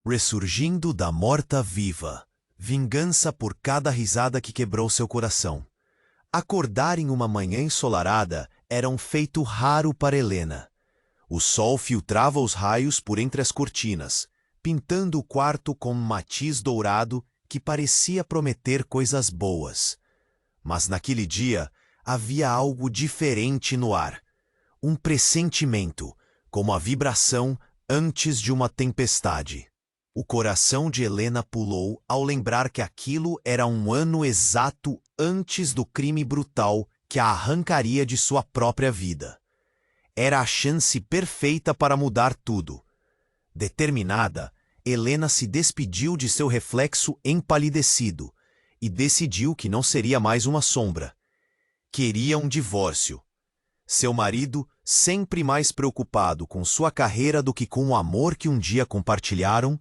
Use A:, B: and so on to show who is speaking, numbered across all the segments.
A: Ressurgindo da morta-viva. Vingança por cada risada que quebrou seu coração. Acordar em uma manhã ensolarada era um feito raro para Helena. O sol filtrava os raios por entre as cortinas, pintando o quarto com um matiz dourado que parecia prometer coisas boas. Mas naquele dia havia algo diferente no ar. Um pressentimento, como a vibração antes de uma tempestade. O coração de Helena pulou ao lembrar que aquilo era um ano exato antes do crime brutal que a arrancaria de sua própria vida. Era a chance perfeita para mudar tudo. Determinada, Helena se despediu de seu reflexo empalidecido e decidiu que não seria mais uma sombra. Queria um divórcio. Seu marido, sempre mais preocupado com sua carreira do que com o amor que um dia compartilharam,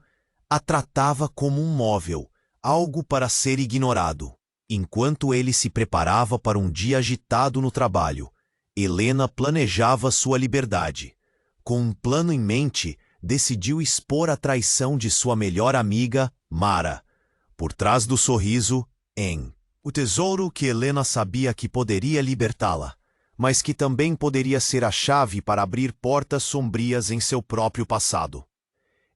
A: a tratava como um móvel, algo para ser ignorado. Enquanto ele se preparava para um dia agitado no trabalho, Helena planejava sua liberdade. Com um plano em mente, decidiu expor a traição de sua melhor amiga, Mara. Por trás do sorriso, o tesouro que Helena sabia que poderia libertá-la, mas que também poderia ser a chave para abrir portas sombrias em seu próprio passado.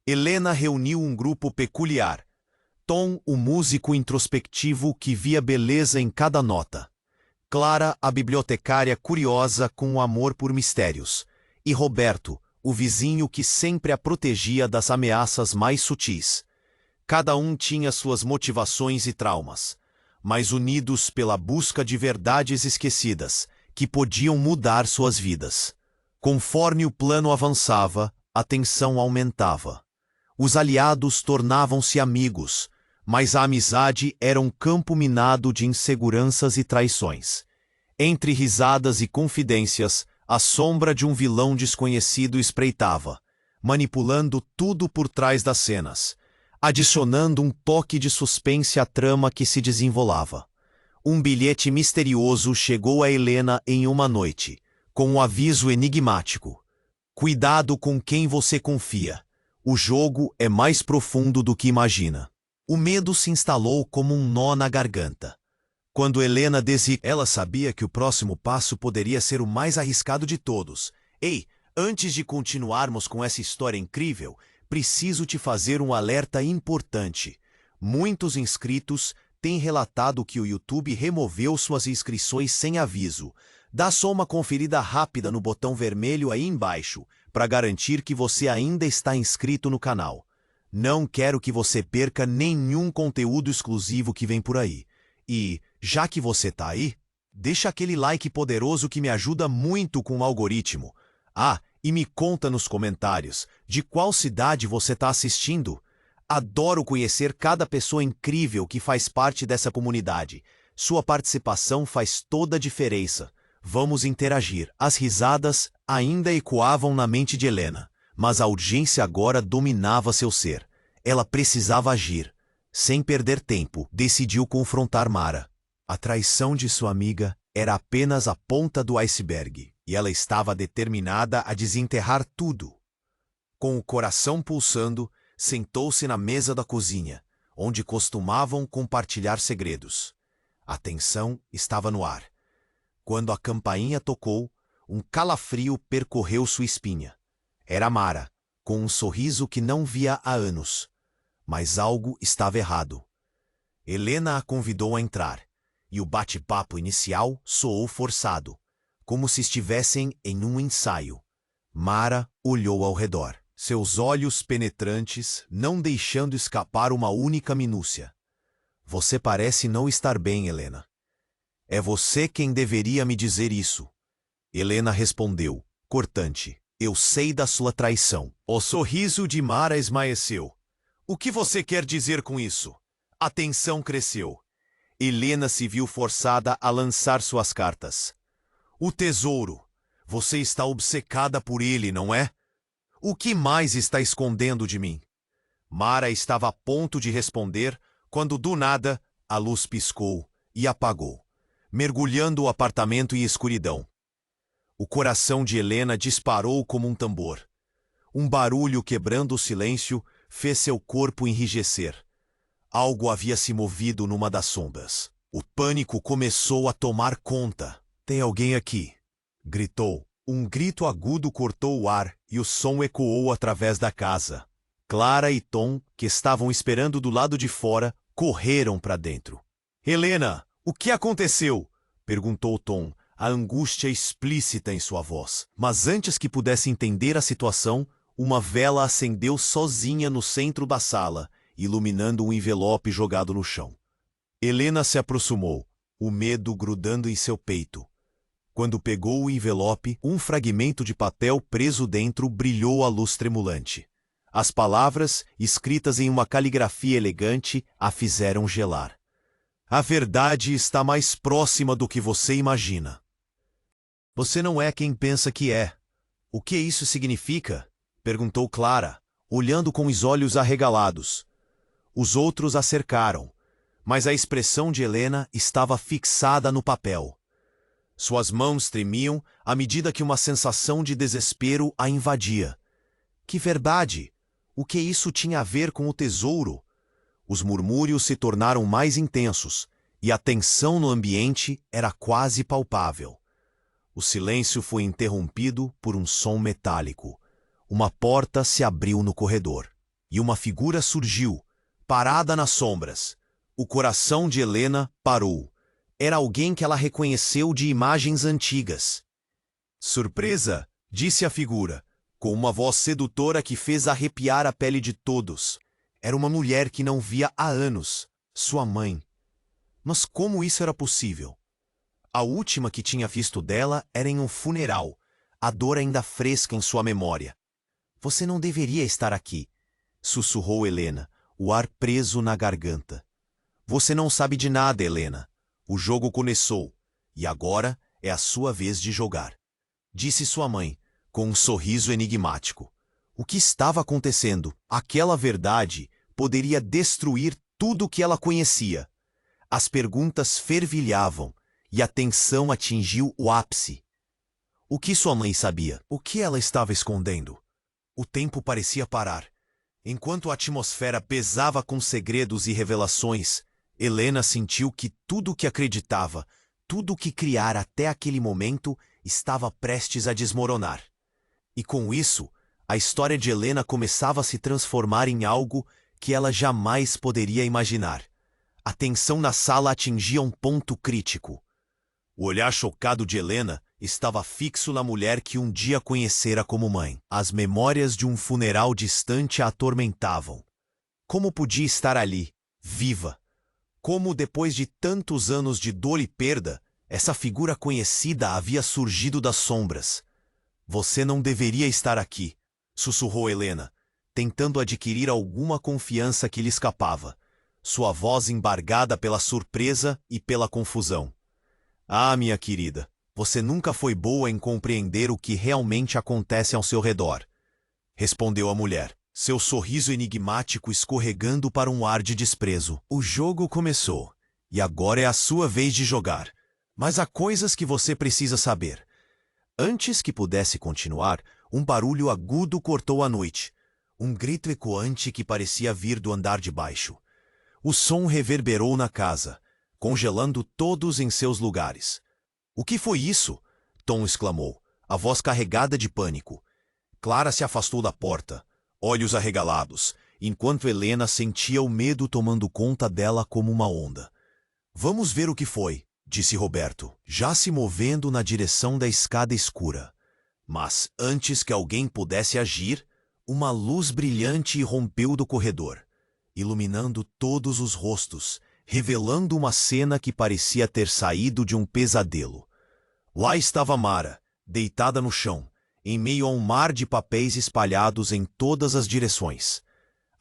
A: Helena reuniu um grupo peculiar. Tom, o músico introspectivo que via beleza em cada nota. Clara, a bibliotecária curiosa com o amor por mistérios. E Roberto, o vizinho que sempre a protegia das ameaças mais sutis. Cada um tinha suas motivações e traumas, mas unidos pela busca de verdades esquecidas, que podiam mudar suas vidas. Conforme o plano avançava, a tensão aumentava. Os aliados tornavam-se amigos, mas a amizade era um campo minado de inseguranças e traições. Entre risadas e confidências, a sombra de um vilão desconhecido espreitava, manipulando tudo por trás das cenas, adicionando um toque de suspense à trama que se desenrolava. Um bilhete misterioso chegou a Helena em uma noite, com um aviso enigmático: "Cuidado com quem você confia. O jogo é mais profundo do que imagina." O medo se instalou como um nó na garganta. Quando Helena ela sabia que o próximo passo poderia ser o mais arriscado de todos. "Ei, antes de continuarmos com essa história incrível, preciso te fazer um alerta importante. Muitos inscritos têm relatado que o YouTube removeu suas inscrições sem aviso. Dá só uma conferida rápida no botão vermelho aí embaixo, para garantir que você ainda está inscrito no canal. Não quero que você perca nenhum conteúdo exclusivo que vem por aí. E, já que você tá aí, deixa aquele like poderoso que me ajuda muito com o algoritmo. Ah, e me conta nos comentários, de qual cidade você tá assistindo? Adoro conhecer cada pessoa incrível que faz parte dessa comunidade. Sua participação faz toda a diferença. Vamos interagir." As risadas ainda ecoavam na mente de Helena, mas a urgência agora dominava seu ser. Ela precisava agir. Sem perder tempo, decidiu confrontar Mara. A traição de sua amiga era apenas a ponta do iceberg, e ela estava determinada a desenterrar tudo. Com o coração pulsando, sentou-se na mesa da cozinha, onde costumavam compartilhar segredos. A tensão estava no ar. Quando a campainha tocou, um calafrio percorreu sua espinha. Era Mara, com um sorriso que não via há anos. Mas algo estava errado. Helena a convidou a entrar, e o bate-papo inicial soou forçado, como se estivessem em um ensaio. Mara olhou ao redor, seus olhos penetrantes não deixando escapar uma única minúcia. "Você parece não estar bem, Helena. É você quem deveria me dizer isso." Helena respondeu, cortante: "Eu sei da sua traição." O sorriso de Mara esmaeceu. "O que você quer dizer com isso?" A tensão cresceu. Helena se viu forçada a lançar suas cartas. "O tesouro. Você está obcecada por ele, não é? O que mais está escondendo de mim?" Mara estava a ponto de responder quando, do nada, a luz piscou e apagou, mergulhando o apartamento em escuridão. O coração de Helena disparou como um tambor. Um barulho quebrando o silêncio fez seu corpo enrijecer. Algo havia se movido numa das sombras. O pânico começou a tomar conta. "Tem alguém aqui!" gritou. Um grito agudo cortou o ar e o som ecoou através da casa. Clara e Tom, que estavam esperando do lado de fora, correram para dentro. "Helena, o que aconteceu?" perguntou Tom, a angústia explícita em sua voz. Mas antes que pudesse entender a situação, uma vela acendeu sozinha no centro da sala, iluminando um envelope jogado no chão. Helena se aproximou, o medo grudando em seu peito. Quando pegou o envelope, um fragmento de papel preso dentro brilhou à luz tremulante. As palavras, escritas em uma caligrafia elegante, a fizeram gelar. "A verdade está mais próxima do que você imagina. Você não é quem pensa que é." "O que isso significa?" perguntou Clara, olhando com os olhos arregalados. Os outros a cercaram, mas a expressão de Helena estava fixada no papel. Suas mãos tremiam à medida que uma sensação de desespero a invadia. Que verdade! O que isso tinha a ver com o tesouro? Os murmúrios se tornaram mais intensos, e a tensão no ambiente era quase palpável. O silêncio foi interrompido por um som metálico. Uma porta se abriu no corredor, e uma figura surgiu, parada nas sombras. O coração de Helena parou. Era alguém que ela reconheceu de imagens antigas. "Surpresa!" disse a figura, com uma voz sedutora que fez arrepiar a pele de todos. Era uma mulher que não via há anos, sua mãe. Mas como isso era possível? A última que tinha visto dela era em um funeral, a dor ainda fresca em sua memória. "Você não deveria estar aqui", sussurrou Helena, o ar preso na garganta. "Você não sabe de nada, Helena. O jogo começou, e agora é a sua vez de jogar", disse sua mãe, com um sorriso enigmático. O que estava acontecendo? Aquela verdade poderia destruir tudo o que ela conhecia. As perguntas fervilhavam, e a tensão atingiu o ápice. O que sua mãe sabia? O que ela estava escondendo? O tempo parecia parar. Enquanto a atmosfera pesava com segredos e revelações, Helena sentiu que tudo o que acreditava, tudo o que criara até aquele momento, estava prestes a desmoronar. E com isso, a história de Helena começava a se transformar em algo que ela jamais poderia imaginar. A tensão na sala atingia um ponto crítico. O olhar chocado de Helena estava fixo na mulher que um dia conhecera como mãe. As memórias de um funeral distante a atormentavam. Como podia estar ali, viva? Como, depois de tantos anos de dor e perda, essa figura conhecida havia surgido das sombras? "Você não deveria estar aqui", sussurrou Helena, tentando adquirir alguma confiança que lhe escapava, sua voz embargada pela surpresa e pela confusão. "Ah, minha querida, você nunca foi boa em compreender o que realmente acontece ao seu redor", respondeu a mulher, seu sorriso enigmático escorregando para um ar de desprezo. "O jogo começou, e agora é a sua vez de jogar. Mas há coisas que você precisa saber." Antes que pudesse continuar, um barulho agudo cortou a noite. Um grito ecoante que parecia vir do andar de baixo. O som reverberou na casa, congelando todos em seus lugares. "O que foi isso?" Tom exclamou, a voz carregada de pânico. Clara se afastou da porta, olhos arregalados, enquanto Helena sentia o medo tomando conta dela como uma onda. "Vamos ver o que foi", disse Roberto, já se movendo na direção da escada escura. Mas, antes que alguém pudesse agir, uma luz brilhante irrompeu do corredor, iluminando todos os rostos, revelando uma cena que parecia ter saído de um pesadelo. Lá estava Mara, deitada no chão, em meio a um mar de papéis espalhados em todas as direções.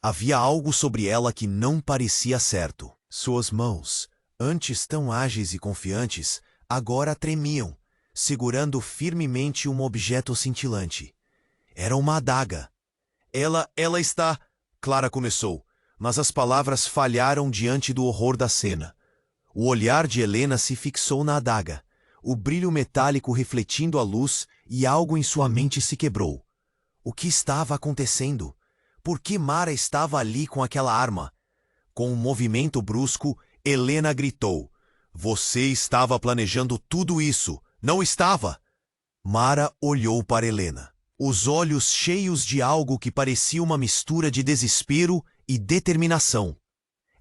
A: Havia algo sobre ela que não parecia certo. Suas mãos, antes tão ágeis e confiantes, agora tremiam, segurando firmemente um objeto cintilante. Era uma adaga. Ela está... Clara começou, mas as palavras falharam diante do horror da cena. O olhar de Helena se fixou na adaga, o brilho metálico refletindo a luz, e algo em sua mente se quebrou. O que estava acontecendo? Por que Mara estava ali com aquela arma? Com um movimento brusco, Helena gritou: Você estava planejando tudo isso, não estava? Mara olhou para Helena, os olhos cheios de algo que parecia uma mistura de desespero e determinação.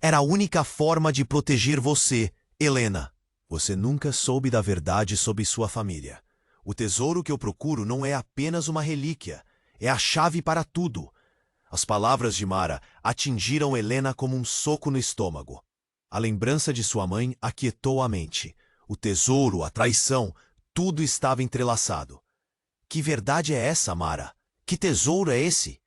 A: Era a única forma de proteger você, Helena. Você nunca soube da verdade sobre sua família. O tesouro que eu procuro não é apenas uma relíquia, é a chave para tudo. As palavras de Mara atingiram Helena como um soco no estômago. A lembrança de sua mãe aquietou a mente. O tesouro, a traição, tudo estava entrelaçado. Que verdade é essa, Mara? Que tesouro é esse?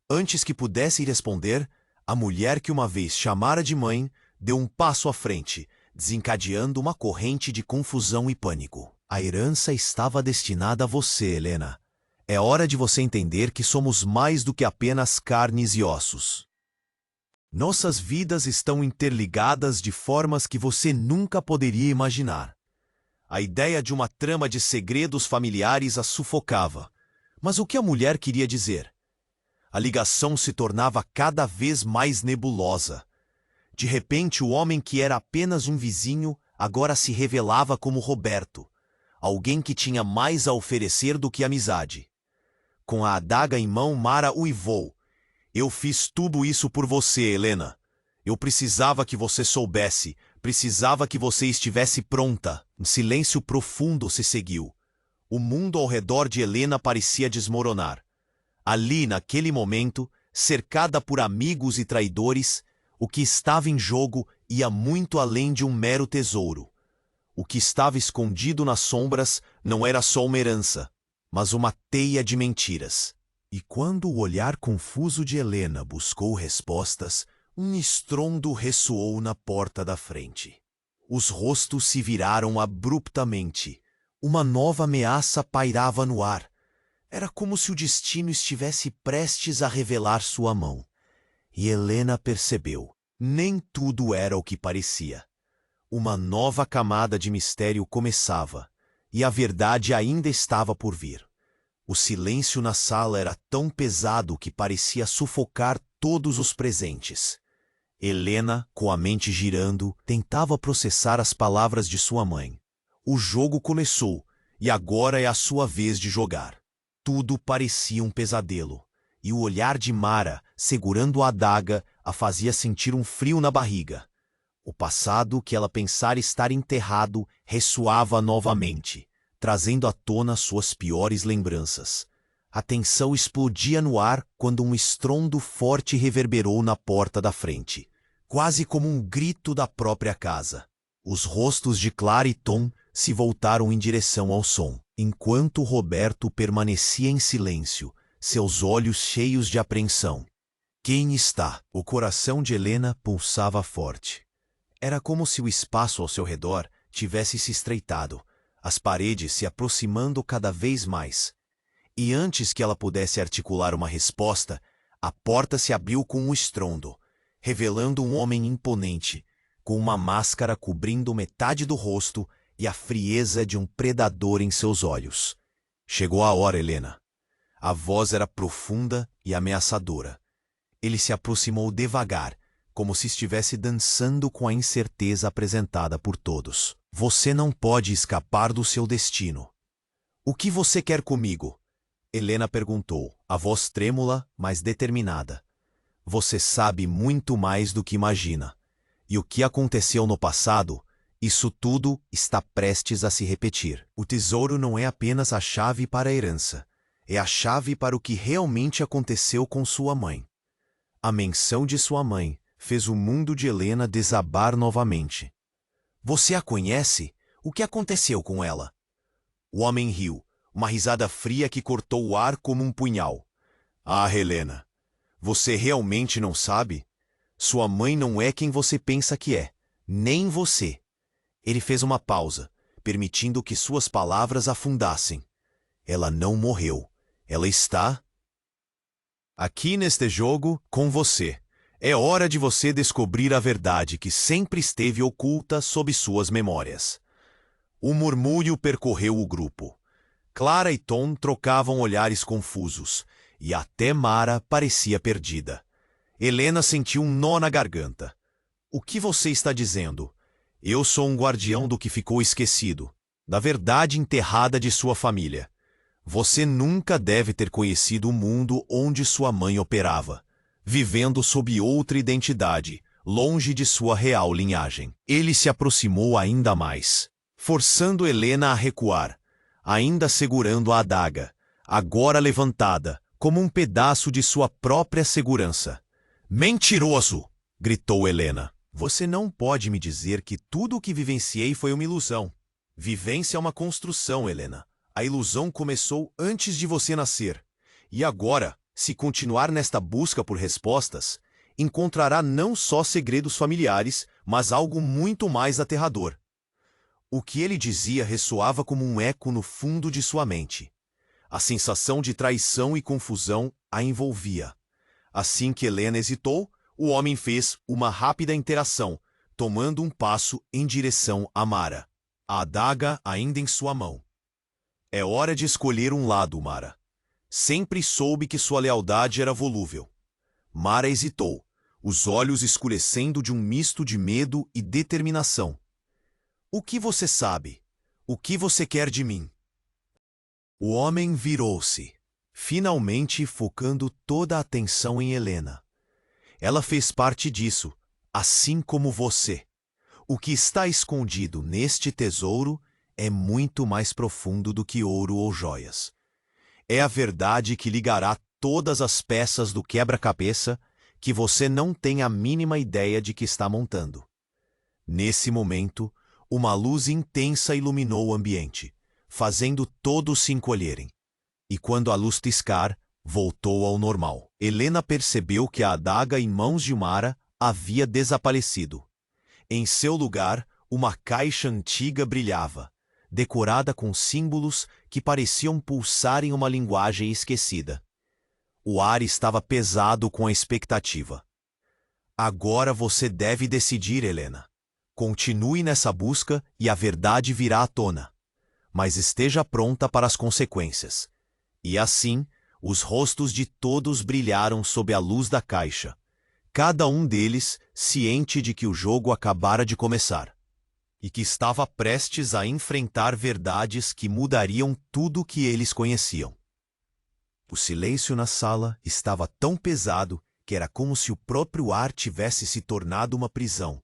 A: Antes que pudesse responder, a mulher que uma vez chamara de mãe deu um passo à frente, desencadeando uma corrente de confusão e pânico. A herança estava destinada a você, Helena. É hora de você entender que somos mais do que apenas carnes e ossos. Nossas vidas estão interligadas de formas que você nunca poderia imaginar. A ideia de uma trama de segredos familiares a sufocava. Mas o que a mulher queria dizer? A ligação se tornava cada vez mais nebulosa. De repente, o homem que era apenas um vizinho agora se revelava como Roberto, alguém que tinha mais a oferecer do que amizade. Com a adaga em mão, Mara uivou. Eu fiz tudo isso por você, Helena. Eu precisava que você soubesse, precisava que você estivesse pronta. Um silêncio profundo se seguiu. O mundo ao redor de Helena parecia desmoronar. Ali, naquele momento, cercada por amigos e traidores, o que estava em jogo ia muito além de um mero tesouro. O que estava escondido nas sombras não era só uma herança, mas uma teia de mentiras. E quando o olhar confuso de Helena buscou respostas, um estrondo ressoou na porta da frente. Os rostos se viraram abruptamente. Uma nova ameaça pairava no ar. Era como se o destino estivesse prestes a revelar sua mão. E Helena percebeu. Nem tudo era o que parecia. Uma nova camada de mistério começava, e a verdade ainda estava por vir. O silêncio na sala era tão pesado que parecia sufocar todos os presentes. Helena, com a mente girando, tentava processar as palavras de sua mãe. O jogo começou, e agora é a sua vez de jogar. Tudo parecia um pesadelo, e o olhar de Mara, segurando a adaga, a fazia sentir um frio na barriga. O passado que ela pensara estar enterrado ressoava novamente, trazendo à tona suas piores lembranças. A tensão explodia no ar quando um estrondo forte reverberou na porta da frente, quase como um grito da própria casa. Os rostos de Clara e Tom se voltaram em direção ao som, enquanto Roberto permanecia em silêncio, seus olhos cheios de apreensão. Quem está? O coração de Helena pulsava forte. Era como se o espaço ao seu redor tivesse se estreitado, as paredes se aproximando cada vez mais. E antes que ela pudesse articular uma resposta, a porta se abriu com um estrondo, revelando um homem imponente, com uma máscara cobrindo metade do rosto e a frieza de um predador em seus olhos. Chegou a hora, Helena. A voz era profunda e ameaçadora. Ele se aproximou devagar, como se estivesse dançando com a incerteza apresentada por todos. Você não pode escapar do seu destino. O que você quer comigo? Helena perguntou, a voz trêmula, mas determinada. Você sabe muito mais do que imagina. E o que aconteceu no passado, isso tudo está prestes a se repetir. O tesouro não é apenas a chave para a herança. É a chave para o que realmente aconteceu com sua mãe. A menção de sua mãe fez o mundo de Helena desabar novamente. Você a conhece? O que aconteceu com ela? O homem riu, uma risada fria que cortou o ar como um punhal. Ah, Helena, você realmente não sabe? Sua mãe não é quem você pensa que é, nem você. Ele fez uma pausa, permitindo que suas palavras afundassem. Ela não morreu. Ela está aqui neste jogo com você. É hora de você descobrir a verdade que sempre esteve oculta sob suas memórias. O murmúrio percorreu o grupo. Clara e Tom trocavam olhares confusos, e até Mara parecia perdida. Helena sentiu um nó na garganta. O que você está dizendo? Eu sou um guardião do que ficou esquecido, da verdade enterrada de sua família. Você nunca deve ter conhecido o mundo onde sua mãe operava, vivendo sob outra identidade, longe de sua real linhagem. Ele se aproximou ainda mais, forçando Helena a recuar, ainda segurando a adaga, agora levantada, como um pedaço de sua própria segurança. Mentiroso! Gritou Helena. Você não pode me dizer que tudo o que vivenciei foi uma ilusão. Vivência é uma construção, Helena. A ilusão começou antes de você nascer. E agora, se continuar nesta busca por respostas, encontrará não só segredos familiares, mas algo muito mais aterrador. O que ele dizia ressoava como um eco no fundo de sua mente. A sensação de traição e confusão a envolvia. Assim que Helena hesitou, o homem fez uma rápida interação, tomando um passo em direção a Mara, a adaga ainda em sua mão. É hora de escolher um lado, Mara. Sempre soube que sua lealdade era volúvel. Mara hesitou, os olhos escurecendo de um misto de medo e determinação. O que você sabe? O que você quer de mim? O homem virou-se, finalmente focando toda a atenção em Helena. Ela fez parte disso, assim como você. O que está escondido neste tesouro é muito mais profundo do que ouro ou joias. É a verdade que ligará todas as peças do quebra-cabeça que você não tem a mínima ideia de que está montando. Nesse momento, uma luz intensa iluminou o ambiente, fazendo todos se encolherem. E quando a luz piscar, voltou ao normal. Helena percebeu que a adaga em mãos de Mara havia desaparecido. Em seu lugar, uma caixa antiga brilhava, decorada com símbolos que pareciam pulsar em uma linguagem esquecida. O ar estava pesado com a expectativa. Agora você deve decidir, Helena. Continue nessa busca e a verdade virá à tona. Mas esteja pronta para as consequências. E assim, os rostos de todos brilharam sob a luz da caixa, cada um deles ciente de que o jogo acabara de começar, e que estava prestes a enfrentar verdades que mudariam tudo o que eles conheciam. O silêncio na sala estava tão pesado que era como se o próprio ar tivesse se tornado uma prisão.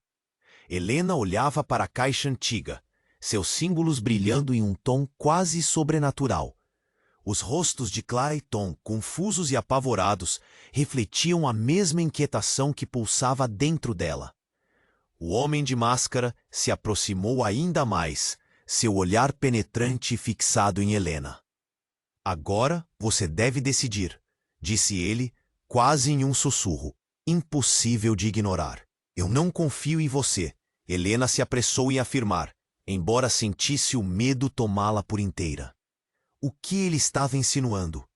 A: Helena olhava para a caixa antiga, seus símbolos brilhando em um tom quase sobrenatural. Os rostos de Clara e Tom, confusos e apavorados, refletiam a mesma inquietação que pulsava dentro dela. O homem de máscara se aproximou ainda mais, seu olhar penetrante fixado em Helena. Agora você deve decidir, disse ele, quase em um sussurro, impossível de ignorar. Eu não confio em você, Helena se apressou em afirmar, embora sentisse o medo tomá-la por inteira. O que ele estava insinuando?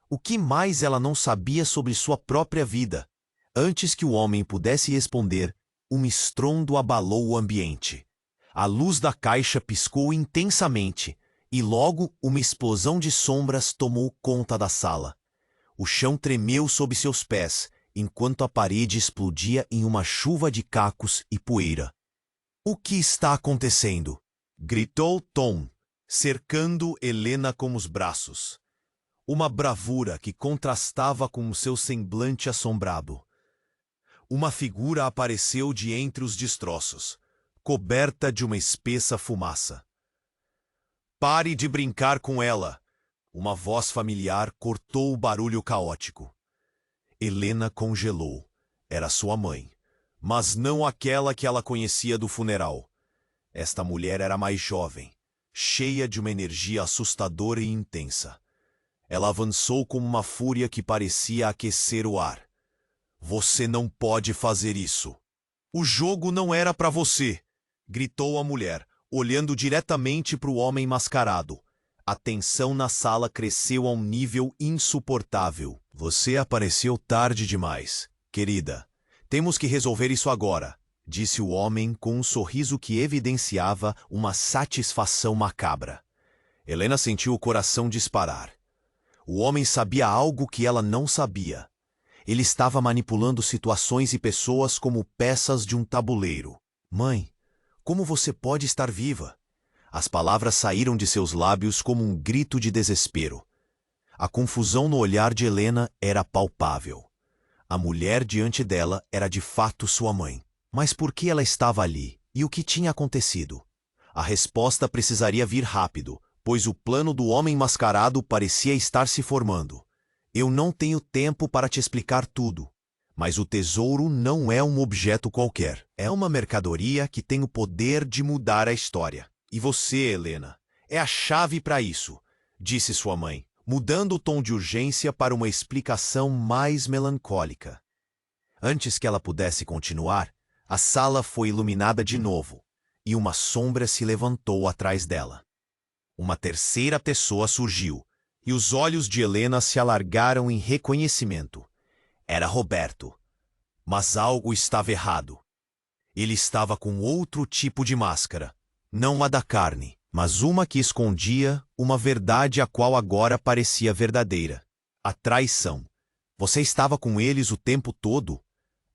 A: O que mais ela não sabia sobre sua própria vida? Antes que o homem pudesse responder, um estrondo abalou o ambiente. A luz da caixa piscou intensamente, e logo uma explosão de sombras tomou conta da sala. O chão tremeu sob seus pés, enquanto a parede explodia em uma chuva de cacos e poeira. O que está acontecendo? Gritou Tom, cercando Helena com os braços. Uma bravura que contrastava com o seu semblante assombrado. Uma figura apareceu de entre os destroços, coberta de uma espessa fumaça. Pare de brincar com ela! Uma voz familiar cortou o barulho caótico. Helena congelou. Era sua mãe, mas não aquela que ela conhecia do funeral. Esta mulher era mais jovem, cheia de uma energia assustadora e intensa. Ela avançou como uma fúria que parecia aquecer o ar. Você não pode fazer isso. O jogo não era para você, gritou a mulher, olhando diretamente para o homem mascarado. A tensão na sala cresceu a um nível insuportável. Você apareceu tarde demais, querida. Temos que resolver isso agora, disse o homem com um sorriso que evidenciava uma satisfação macabra. Helena sentiu o coração disparar. O homem sabia algo que ela não sabia. Ele estava manipulando situações e pessoas como peças de um tabuleiro. Mãe, como você pode estar viva? As palavras saíram de seus lábios como um grito de desespero. A confusão no olhar de Helena era palpável. A mulher diante dela era de fato sua mãe. Mas por que ela estava ali? E o que tinha acontecido? A resposta precisaria vir rápido, pois o plano do homem mascarado parecia estar se formando. Eu não tenho tempo para te explicar tudo. Mas o tesouro não é um objeto qualquer. É uma mercadoria que tem o poder de mudar a história. E você, Helena, é a chave para isso, disse sua mãe, mudando o tom de urgência para uma explicação mais melancólica. Antes que ela pudesse continuar, a sala foi iluminada de novo, e uma sombra se levantou atrás dela. Uma terceira pessoa surgiu, e os olhos de Helena se alargaram em reconhecimento. Era Roberto. Mas algo estava errado. Ele estava com outro tipo de máscara, não a da carne, mas uma que escondia uma verdade a qual agora parecia verdadeira. A traição. Você estava com eles o tempo todo?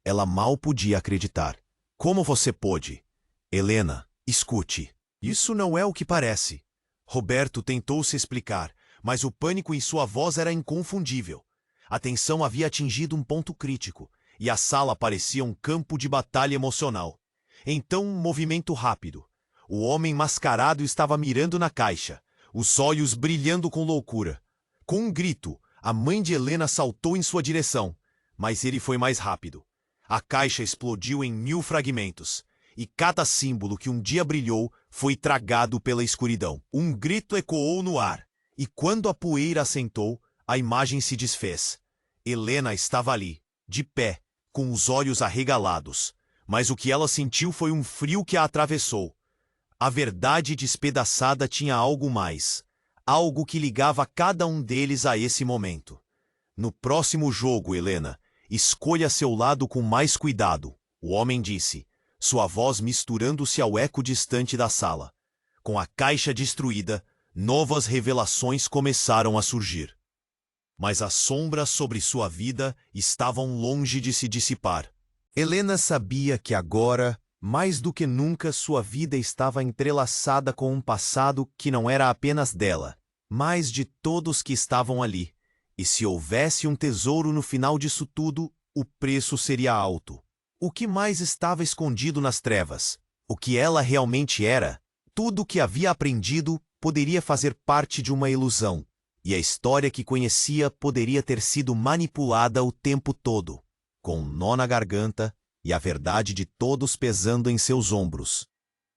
A: Ela mal podia acreditar. Como você pôde? Helena, escute. Isso não é o que parece. Roberto tentou se explicar, mas o pânico em sua voz era inconfundível. A tensão havia atingido um ponto crítico, e a sala parecia um campo de batalha emocional. Então, um movimento rápido. O homem mascarado estava mirando na caixa, os olhos brilhando com loucura. Com um grito, a mãe de Helena saltou em sua direção, mas ele foi mais rápido. A caixa explodiu em 1000 fragmentos, e cada símbolo que um dia brilhou foi tragado pela escuridão. Um grito ecoou no ar, e quando a poeira assentou, a imagem se desfez. Helena estava ali, de pé, com os olhos arregalados, mas o que ela sentiu foi um frio que a atravessou. A verdade despedaçada tinha algo mais, algo que ligava cada um deles a esse momento. No próximo jogo, Helena, escolha seu lado com mais cuidado, o homem disse, sua voz misturando-se ao eco distante da sala. Com a caixa destruída, novas revelações começaram a surgir. Mas as sombras sobre sua vida estavam longe de se dissipar. Helena sabia que agora, mais do que nunca, sua vida estava entrelaçada com um passado que não era apenas dela, mas de todos que estavam ali. E se houvesse um tesouro no final disso tudo, o preço seria alto. O que mais estava escondido nas trevas? O que ela realmente era? Tudo o que havia aprendido poderia fazer parte de uma ilusão, e a história que conhecia poderia ter sido manipulada o tempo todo, com um nó na garganta e a verdade de todos pesando em seus ombros.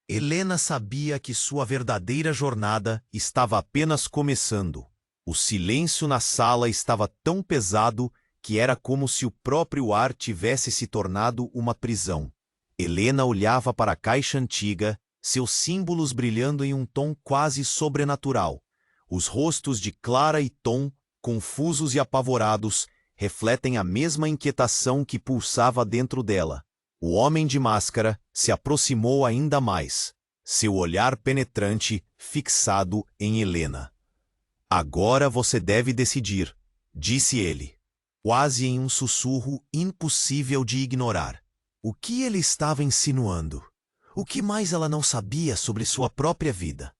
A: Helena sabia que sua verdadeira jornada estava apenas começando. O silêncio na sala estava tão pesado que era como se o próprio ar tivesse se tornado uma prisão. Helena olhava para a caixa antiga, seus símbolos brilhando em um tom quase sobrenatural. Os rostos de Clara e Tom, confusos e apavorados, refletem a mesma inquietação que pulsava dentro dela. O homem de máscara se aproximou ainda mais, seu olhar penetrante fixado em Helena. Agora você deve decidir, disse ele, quase em um sussurro impossível de ignorar. O que ele estava insinuando? O que mais ela não sabia sobre sua própria vida?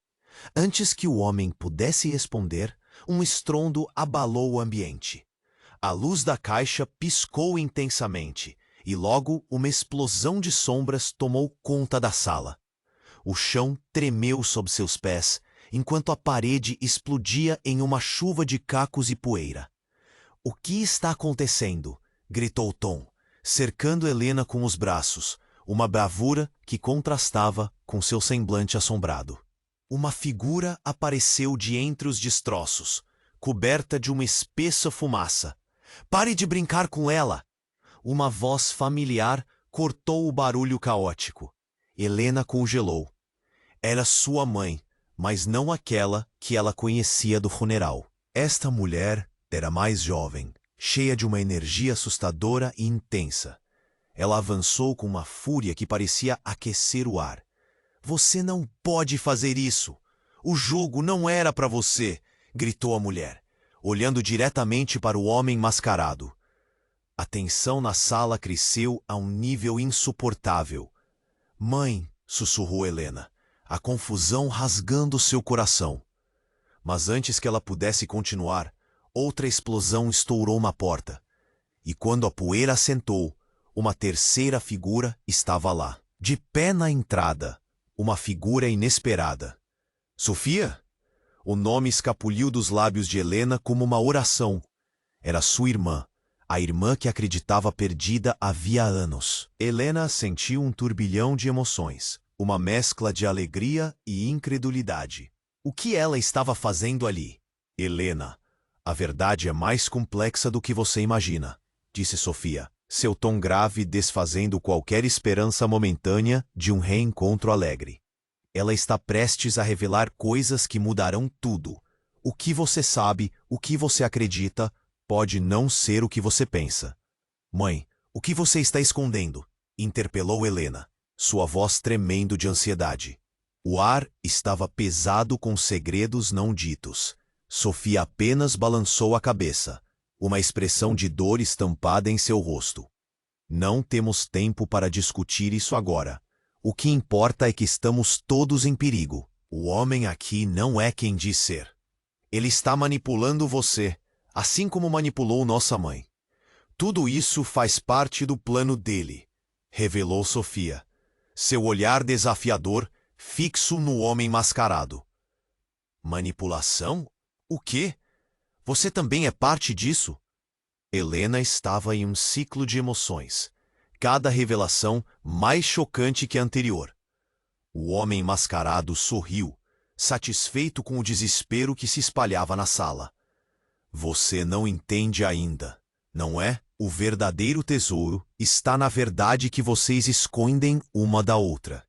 A: Antes que o homem pudesse responder, um estrondo abalou o ambiente. A luz da caixa piscou intensamente, e logo uma explosão de sombras tomou conta da sala. O chão tremeu sob seus pés, enquanto a parede explodia em uma chuva de cacos e poeira. "O que está acontecendo?" gritou Tom, cercando Helena com os braços, uma bravura que contrastava com seu semblante assombrado. Uma figura apareceu de entre os destroços, coberta de uma espessa fumaça. "Pare de brincar com ela!" Uma voz familiar cortou o barulho caótico. Helena congelou. Era sua mãe, mas não aquela que ela conhecia do funeral. Esta mulher era mais jovem, cheia de uma energia assustadora e intensa. Ela avançou com uma fúria que parecia aquecer o ar. "Você não pode fazer isso! O jogo não era para você!" gritou a mulher. olhando diretamente para o homem mascarado. A tensão na sala cresceu a um nível insuportável. Mãe, sussurrou Helena, a confusão rasgando seu coração. Mas antes que ela pudesse continuar, outra explosão estourou na porta. E quando a poeira assentou, uma terceira figura estava lá, de pé na entrada, uma figura inesperada. Sofia? O nome escapuliu dos lábios de Helena como uma oração. Era sua irmã, a irmã que acreditava perdida havia anos. Helena sentiu um turbilhão de emoções, uma mescla de alegria e incredulidade. O que ela estava fazendo ali? Helena, a verdade é mais complexa do que você imagina, disse Sofia, seu tom grave desfazendo qualquer esperança momentânea de um reencontro alegre. Ela está prestes a revelar coisas que mudarão tudo. O que você sabe, o que você acredita, pode não ser o que você pensa. Mãe, o que você está escondendo? Interpelou Helena, sua voz tremendo de ansiedade. O ar estava pesado com segredos não ditos. Sofia apenas balançou a cabeça, uma expressão de dor estampada em seu rosto. Não temos tempo para discutir isso agora. O que importa é que estamos todos em perigo. O homem aqui não é quem diz ser. Ele está manipulando você, assim como manipulou nossa mãe. Tudo isso faz parte do plano dele, revelou Sofia, seu olhar desafiador fixo no homem mascarado. Manipulação? O quê? Você também é parte disso? Helena estava em um ciclo de emoções, cada revelação mais chocante que a anterior. O homem mascarado sorriu, satisfeito com o desespero que se espalhava na sala. Você não entende ainda, não é? O verdadeiro tesouro está na verdade que vocês escondem uma da outra.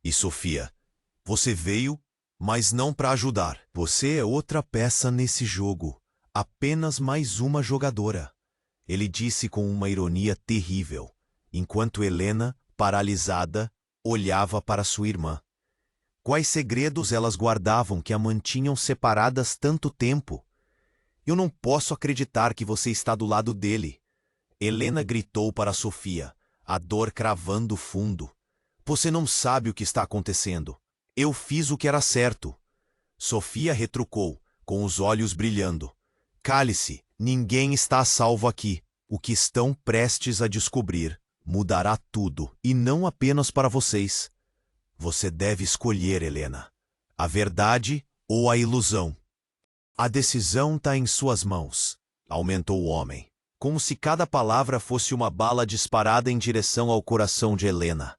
A: E Sofia, você veio, mas não para ajudar. Você é outra peça nesse jogo, apenas mais uma jogadora. Ele disse com uma ironia terrível, enquanto Helena, paralisada, olhava para sua irmã. Quais segredos elas guardavam que a mantinham separadas tanto tempo? Eu não posso acreditar que você está do lado dele. Helena gritou para Sofia, a dor cravando fundo. Você não sabe o que está acontecendo. Eu fiz o que era certo. Sofia retrucou, com os olhos brilhando. Cale-se, ninguém está a salvo aqui. O que estão prestes a descobrir mudará tudo, e não apenas para vocês. Você deve escolher, Helena, a verdade ou a ilusão. A decisão está em suas mãos, aumentou o homem, como se cada palavra fosse uma bala disparada em direção ao coração de Helena.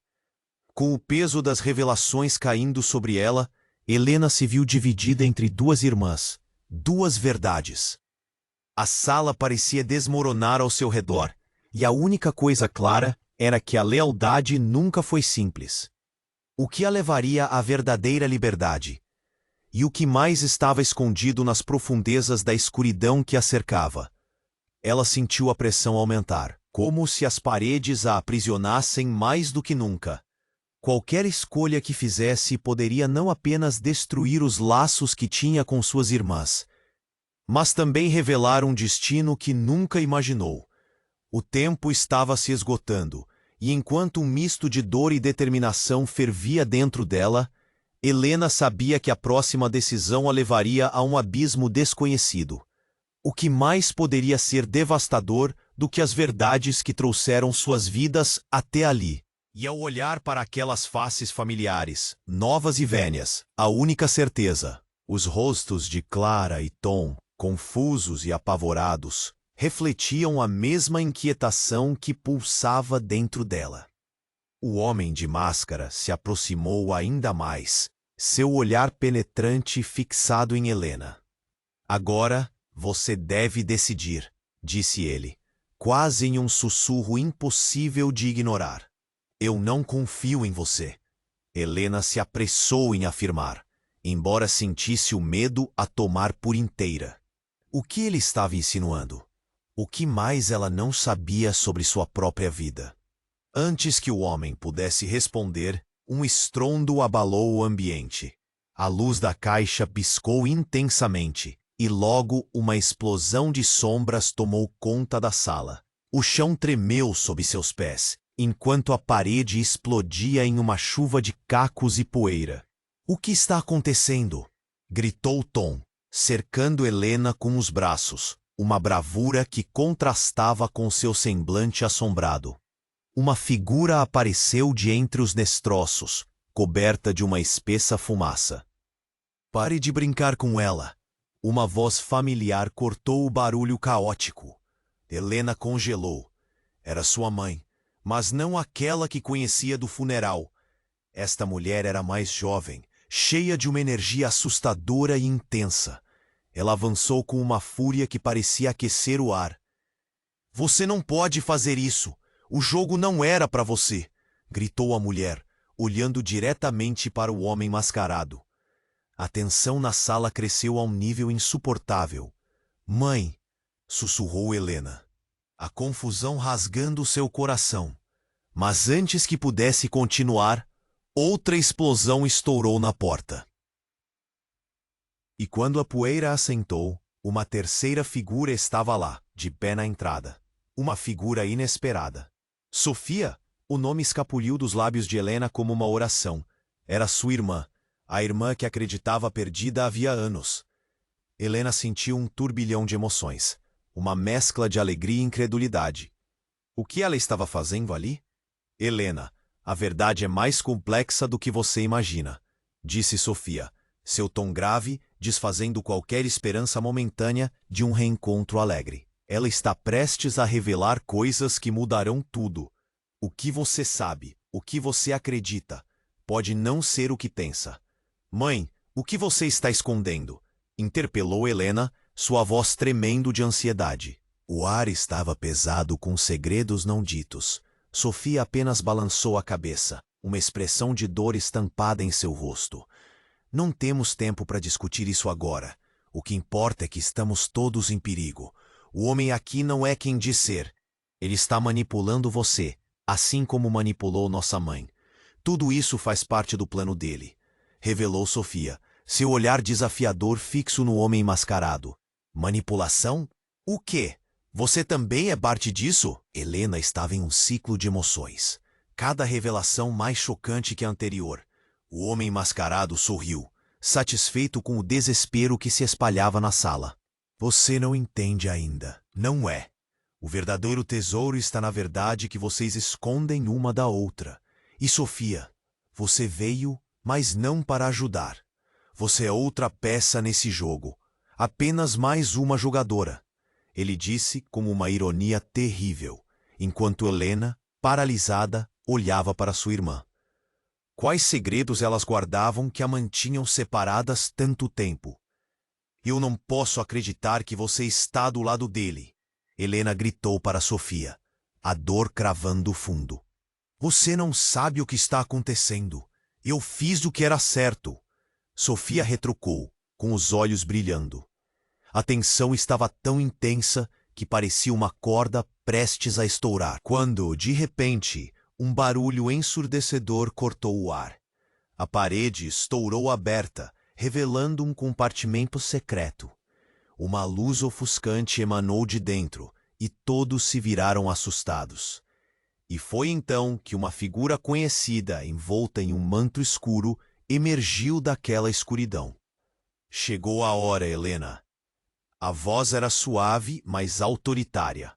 A: Com o peso das revelações caindo sobre ela, Helena se viu dividida entre duas irmãs, duas verdades. A sala parecia desmoronar ao seu redor, e a única coisa clara era que a lealdade nunca foi simples. O que a levaria à verdadeira liberdade? E o que mais estava escondido nas profundezas da escuridão que a cercava? Ela sentiu a pressão aumentar, como se as paredes a aprisionassem mais do que nunca. Qualquer escolha que fizesse poderia não apenas destruir os laços que tinha com suas irmãs, mas também revelar um destino que nunca imaginou. O tempo estava se esgotando, e enquanto um misto de dor e determinação fervia dentro dela, Helena sabia que a próxima decisão a levaria a um abismo desconhecido. O que mais poderia ser devastador do que as verdades que trouxeram suas vidas até ali? E ao olhar para aquelas faces familiares, novas e velhas, a única certeza, os rostos de Clara e Tom, confusos e apavorados, refletiam a mesma inquietação que pulsava dentro dela. O homem de máscara se aproximou ainda mais, seu olhar penetrante fixado em Helena. Agora, você deve decidir, disse ele, quase em um sussurro impossível de ignorar. Eu não confio em você. Helena se apressou em afirmar, embora sentisse o medo a tomar por inteira. O que ele estava insinuando? O que mais ela não sabia sobre sua própria vida? Antes que o homem pudesse responder, um estrondo abalou o ambiente. A luz da caixa piscou intensamente, e logo uma explosão de sombras tomou conta da sala. O chão tremeu sob seus pés, enquanto a parede explodia em uma chuva de cacos e poeira. "O que está acontecendo?" gritou Tom, cercando Helena com os braços, uma bravura que contrastava com seu semblante assombrado. Uma figura apareceu de entre os destroços, coberta de uma espessa fumaça. "Pare de brincar com ela." Uma voz familiar cortou o barulho caótico. Helena congelou. Era sua mãe, mas não aquela que conhecia do funeral. Esta mulher era mais jovem, cheia de uma energia assustadora e intensa. Ela avançou com uma fúria que parecia aquecer o ar. "Você não pode fazer isso! O jogo não era para você!" gritou a mulher, olhando diretamente para o homem mascarado. A tensão na sala cresceu a um nível insuportável. "Mãe!" sussurrou Helena, a confusão rasgando seu coração. Mas antes que pudesse continuar, outra explosão estourou na porta. E quando a poeira assentou, uma terceira figura estava lá, de pé na entrada. Uma figura inesperada. Sofia! O nome escapuliu dos lábios de Helena como uma oração. Era sua irmã, a irmã que acreditava perdida havia anos. Helena sentiu um turbilhão de emoções, uma mescla de alegria e incredulidade. O que ela estava fazendo ali? "Helena, a verdade é mais complexa do que você imagina", disse Sofia, seu tom grave, desfazendo qualquer esperança momentânea de um reencontro alegre. "Ela está prestes a revelar coisas que mudarão tudo. O que você sabe, o que você acredita, pode não ser o que pensa." "Mãe, o que você está escondendo?" interpelou Helena, sua voz tremendo de ansiedade. O ar estava pesado com segredos não ditos. Sofia apenas balançou a cabeça, uma expressão de dor estampada em seu rosto. "Não temos tempo para discutir isso agora. O que importa é que estamos todos em perigo. O homem aqui não é quem diz ser. Ele está manipulando você, assim como manipulou nossa mãe. Tudo isso faz parte do plano dele", revelou Sofia, seu olhar desafiador fixo no homem mascarado. "Manipulação? O quê? Você também é parte disso?" Helena estava em um ciclo de emoções, cada revelação mais chocante que a anterior. O homem mascarado sorriu, satisfeito com o desespero que se espalhava na sala. "Você não entende ainda, não é? O verdadeiro tesouro está na verdade que vocês escondem uma da outra. E Sofia, você veio, mas não para ajudar. Você é outra peça nesse jogo, apenas mais uma jogadora", ele disse com uma ironia terrível, enquanto Helena, paralisada, olhava para sua irmã. Quais segredos elas guardavam que a mantinham separadas tanto tempo? "Eu não posso acreditar que você está do lado dele", Helena gritou para Sofia, a dor cravando fundo. "Você não sabe o que está acontecendo. Eu fiz o que era certo", Sofia retrucou, com os olhos brilhando. A tensão estava tão intensa que parecia uma corda prestes a estourar, quando, de repente, um barulho ensurdecedor cortou o ar. A parede estourou aberta, revelando um compartimento secreto. Uma luz ofuscante emanou de dentro, e todos se viraram assustados. E foi então que uma figura conhecida, envolta em um manto escuro, emergiu daquela escuridão. "Chegou a hora, Helena." A voz era suave, mas autoritária.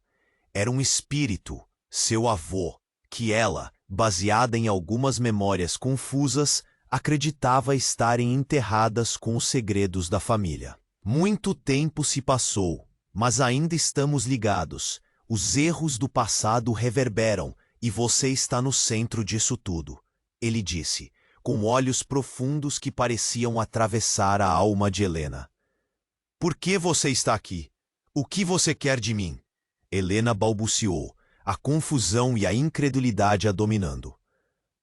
A: Era um espírito, seu avô, que ela, baseada em algumas memórias confusas, acreditava estarem enterradas com os segredos da família. "Muito tempo se passou, mas ainda estamos ligados. Os erros do passado reverberam, e você está no centro disso tudo", ele disse, com olhos profundos que pareciam atravessar a alma de Helena. "Por que você está aqui? O que você quer de mim?" Helena balbuciou, a confusão e a incredulidade a dominando.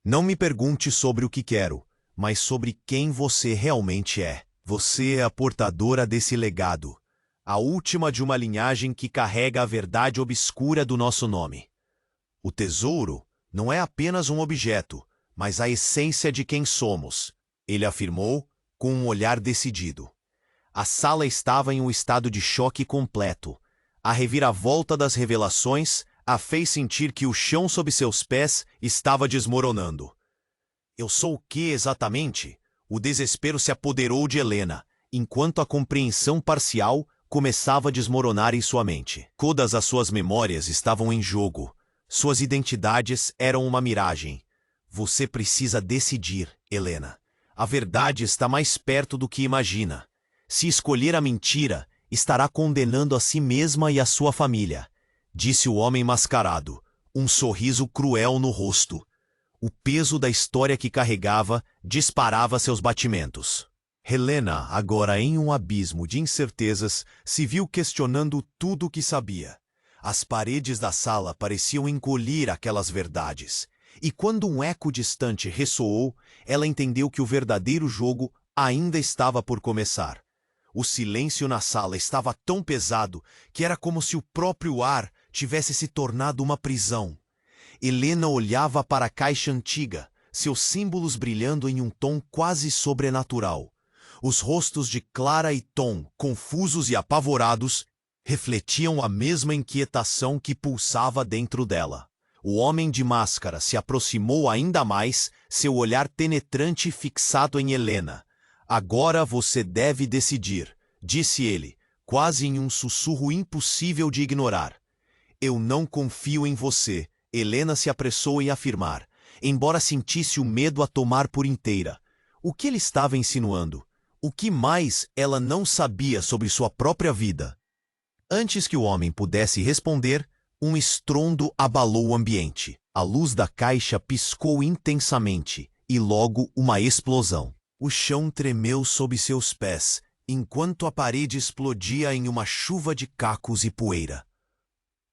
A: "Não me pergunte sobre o que quero, mas sobre quem você realmente é. Você é a portadora desse legado, a última de uma linhagem que carrega a verdade obscura do nosso nome. O tesouro não é apenas um objeto, mas a essência de quem somos", ele afirmou, com um olhar decidido. A sala estava em um estado de choque completo. A reviravolta das revelações a fez sentir que o chão sob seus pés estava desmoronando. Eu sou o que exatamente? O desespero se apoderou de Helena, enquanto a compreensão parcial começava a desmoronar em sua mente. Todas as suas memórias estavam em jogo. Suas identidades eram uma miragem. Você precisa decidir, Helena. A verdade está mais perto do que imagina. Se escolher a mentira, estará condenando a si mesma e a sua família, disse o homem mascarado, um sorriso cruel no rosto. O peso da história que carregava disparava seus batimentos. Helena, agora em um abismo de incertezas, se viu questionando tudo o que sabia. As paredes da sala pareciam engolir aquelas verdades. E quando um eco distante ressoou, ela entendeu que o verdadeiro jogo ainda estava por começar. O silêncio na sala estava tão pesado que era como se o próprio ar tivesse se tornado uma prisão. Helena olhava para a caixa antiga, seus símbolos brilhando em um tom quase sobrenatural. Os rostos de Clara e Tom, confusos e apavorados, refletiam a mesma inquietação que pulsava dentro dela. O homem de máscara se aproximou ainda mais, seu olhar penetrante fixado em Helena. Agora você deve decidir, disse ele, quase em um sussurro impossível de ignorar. Eu não confio em você, Helena se apressou em afirmar, embora sentisse o medo a tomar por inteira. O que ele estava insinuando? O que mais ela não sabia sobre sua própria vida? Antes que o homem pudesse responder, um estrondo abalou o ambiente. A luz da caixa piscou intensamente, e logo uma explosão. O chão tremeu sob seus pés, enquanto a parede explodia em uma chuva de cacos e poeira.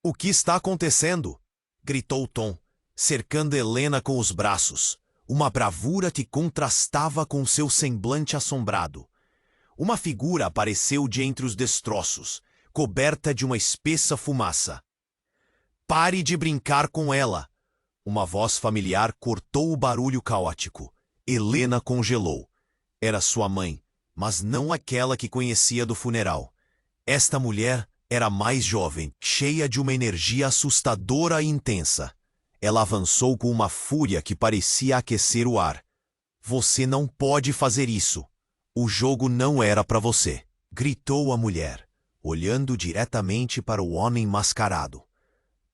A: O que está acontecendo? Gritou Tom, cercando Helena com os braços, uma bravura que contrastava com seu semblante assombrado. Uma figura apareceu de entre os destroços, coberta de uma espessa fumaça. Pare de brincar com ela! Uma voz familiar cortou o barulho caótico. Helena congelou. Era sua mãe, mas não aquela que conhecia do funeral. Esta mulher era mais jovem, cheia de uma energia assustadora e intensa. Ela avançou com uma fúria que parecia aquecer o ar. Você não pode fazer isso. O jogo não era para você, gritou a mulher, olhando diretamente para o homem mascarado.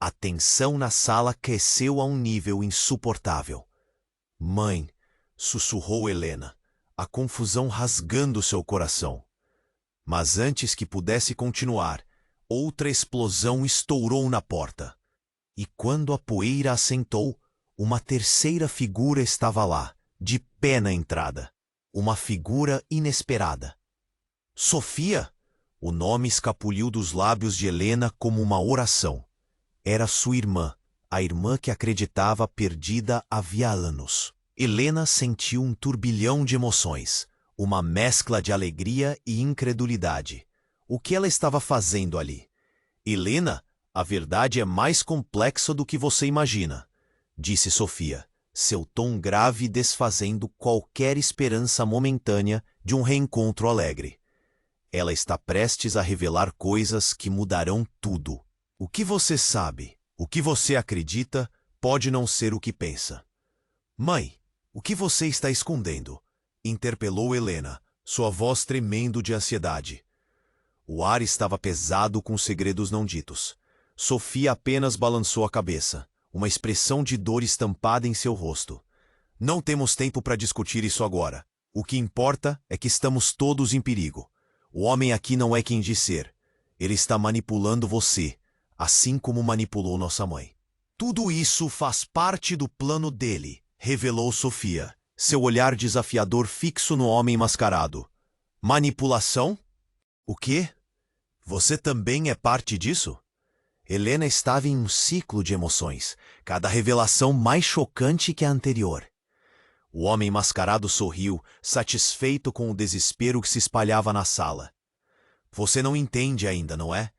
A: A tensão na sala cresceu a um nível insuportável. Mãe, sussurrou Helena, a confusão rasgando seu coração. Mas antes que pudesse continuar, outra explosão estourou na porta. E quando a poeira assentou, uma terceira figura estava lá, de pé na entrada. Uma figura inesperada. Sofia! O nome escapuliu dos lábios de Helena como uma oração. Era sua irmã, a irmã que acreditava perdida havia anos. Helena sentiu um turbilhão de emoções, uma mescla de alegria e incredulidade. O que ela estava fazendo ali? Helena, a verdade é mais complexa do que você imagina, disse Sofia, seu tom grave desfazendo qualquer esperança momentânea de um reencontro alegre. Ela está prestes a revelar coisas que mudarão tudo. O que você sabe, o que você acredita, pode não ser o que pensa. Mãe, o que você está escondendo? Interpelou Helena, sua voz tremendo de ansiedade. O ar estava pesado com segredos não ditos. Sofia apenas balançou a cabeça, uma expressão de dor estampada em seu rosto. Não temos tempo para discutir isso agora. O que importa é que estamos todos em perigo. O homem aqui não é quem diz ser. Ele está manipulando você, assim como manipulou nossa mãe. Tudo isso faz parte do plano dele, revelou Sofia, seu olhar desafiador fixo no homem mascarado. Manipulação? O quê? Você também é parte disso? Helena estava em um ciclo de emoções, cada revelação mais chocante que a anterior. O homem mascarado sorriu, satisfeito com o desespero que se espalhava na sala. Você não entende ainda, não é?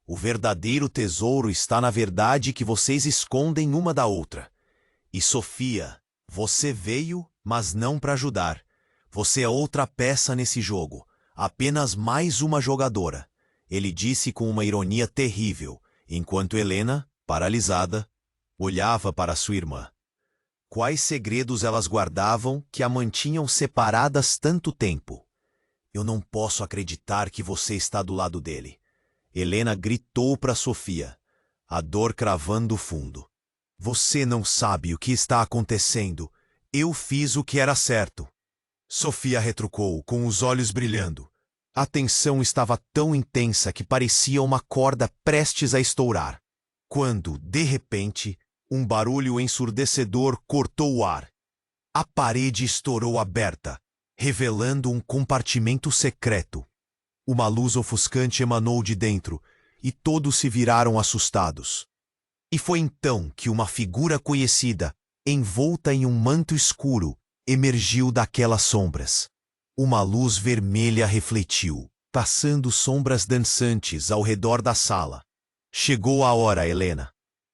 A: O verdadeiro tesouro está na verdade que vocês escondem uma da outra. E Sofia, você veio, mas não para ajudar. Você é outra peça nesse jogo. Apenas mais uma jogadora, ele disse com uma ironia terrível, enquanto Helena, paralisada, olhava para sua irmã. Quais segredos elas guardavam que a mantinham separadas tanto tempo? Eu não posso acreditar que você está do lado dele. Helena gritou para Sofia, a dor cravando fundo. Você não sabe o que está acontecendo. Eu fiz o que era certo. Sofia retrucou, com os olhos brilhando. A tensão estava tão intensa que parecia uma corda prestes a estourar. Quando, de repente, um barulho ensurdecedor cortou o ar. A parede estourou aberta, revelando um compartimento secreto. Uma luz ofuscante emanou de dentro, e todos se viraram assustados. E foi então que uma figura conhecida, envolta em um manto escuro, emergiu daquelas sombras. Uma luz vermelha refletiu, passando sombras dançantes ao redor da sala. Chegou a hora, Helena.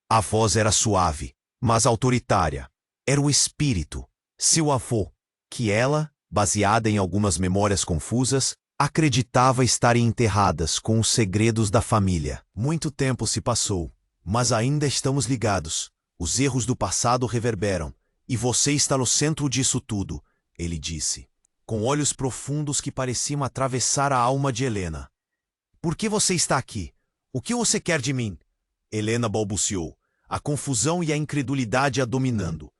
A: A voz era suave, mas autoritária. Era o espírito, seu avô, que ela, baseada em algumas memórias confusas, acreditava estarem enterradas com os segredos da família. Muito tempo se passou, mas ainda estamos ligados. Os erros do passado reverberam, e você está no centro disso tudo, ele disse, com olhos profundos que pareciam atravessar a alma de Helena. Por que você está aqui? O que você quer de mim? Helena balbuciou, a confusão e a incredulidade a dominando.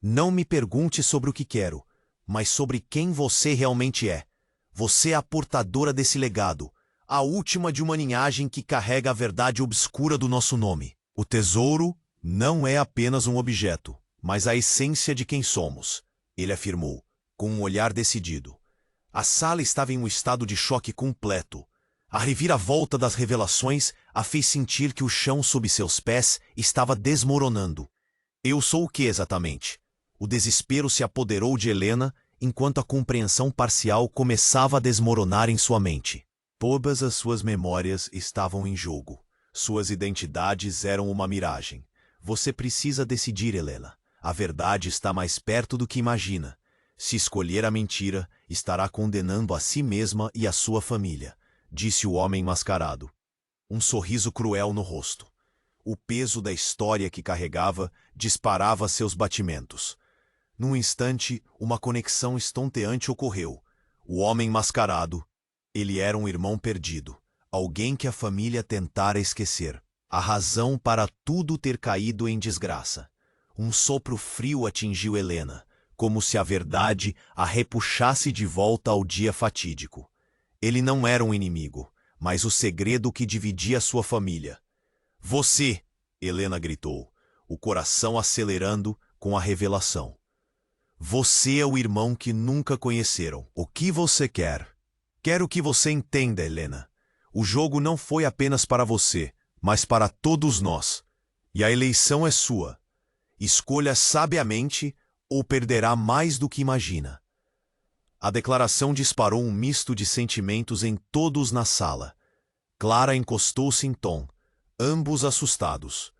A: Não me pergunte sobre o que quero, mas sobre quem você realmente é. Você é a portadora desse legado, a última de uma linhagem que carrega a verdade obscura do nosso nome. O tesouro não é apenas um objeto, mas a essência de quem somos, ele afirmou, com um olhar decidido. A sala estava em um estado de choque completo. A reviravolta das revelações a fez sentir que o chão sob seus pés estava desmoronando. Eu sou o que exatamente? O desespero se apoderou de Helena, enquanto a compreensão parcial começava a desmoronar em sua mente. Todas as suas memórias estavam em jogo. Suas identidades eram uma miragem. Você precisa decidir, Helena. A verdade está mais perto do que imagina. Se escolher a mentira, estará condenando a si mesma e a sua família, disse o homem mascarado. Um sorriso cruel no rosto. O peso da história que carregava disparava seus batimentos. Num instante, uma conexão estonteante ocorreu. O homem mascarado. Ele era um irmão perdido. Alguém que a família tentara esquecer. A razão para tudo ter caído em desgraça. Um sopro frio atingiu Helena, como se a verdade a repuxasse de volta ao dia fatídico. Ele não era um inimigo, mas o segredo que dividia sua família. Você! Helena gritou, o coração acelerando com a revelação. Você é o irmão que nunca conheceram. O que você quer? Quero que você entenda, Helena. O jogo não foi apenas para você, mas para todos nós. E a eleição é sua. Escolha sabiamente ou perderá mais do que imagina. A declaração disparou um misto de sentimentos em todos na sala. Clara encostou-se em Tom, ambos assustados.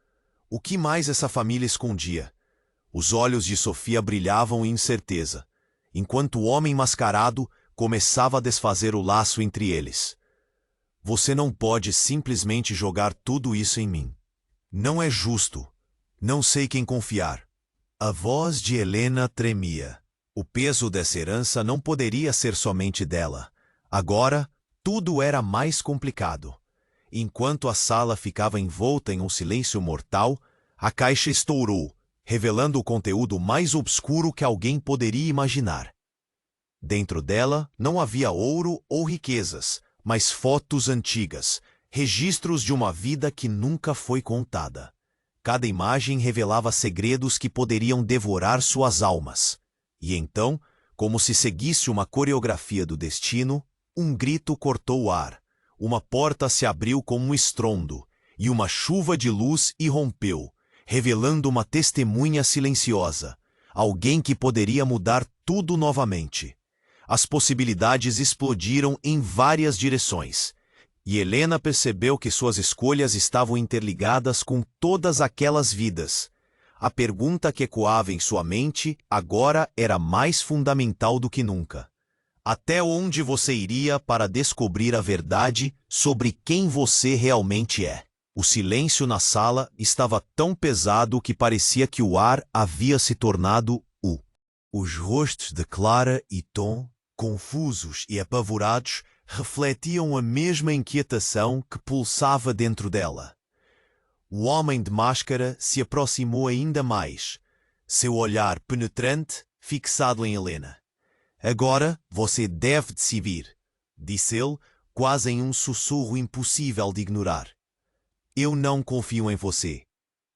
A: O que mais essa família escondia? Os olhos de Sofia brilhavam em incerteza, enquanto o homem mascarado começava a desfazer o laço entre eles. Você não pode simplesmente jogar tudo isso em mim. Não é justo. Não sei quem confiar. A voz de Helena tremia. O peso dessa herança não poderia ser somente dela. Agora, tudo era mais complicado. Enquanto a sala ficava envolta em um silêncio mortal, a caixa estourou, revelando o conteúdo mais obscuro que alguém poderia imaginar. Dentro dela não havia ouro ou riquezas, mas fotos antigas, registros de uma vida que nunca foi contada. Cada imagem revelava segredos que poderiam devorar suas almas. E então, como se seguisse uma coreografia do destino, um grito cortou o ar. Uma porta se abriu com um estrondo, e uma chuva de luz irrompeu, revelando uma testemunha silenciosa, alguém que poderia mudar tudo novamente. As possibilidades explodiram em várias direções, e Helena percebeu que suas escolhas estavam interligadas com todas aquelas vidas. A pergunta que ecoava em sua mente agora era mais fundamental do que nunca. Até onde você iria para descobrir a verdade sobre quem você realmente é? O silêncio na sala estava tão pesado que parecia que o ar havia se tornado U. Os rostos de Clara e Tom, confusos e apavorados, refletiam a mesma inquietação que pulsava dentro dela. O homem de máscara se aproximou ainda mais, seu olhar penetrante fixado em Helena. Agora você deve decidir, disse ele, quase em um sussurro impossível de ignorar. Eu não confio em você.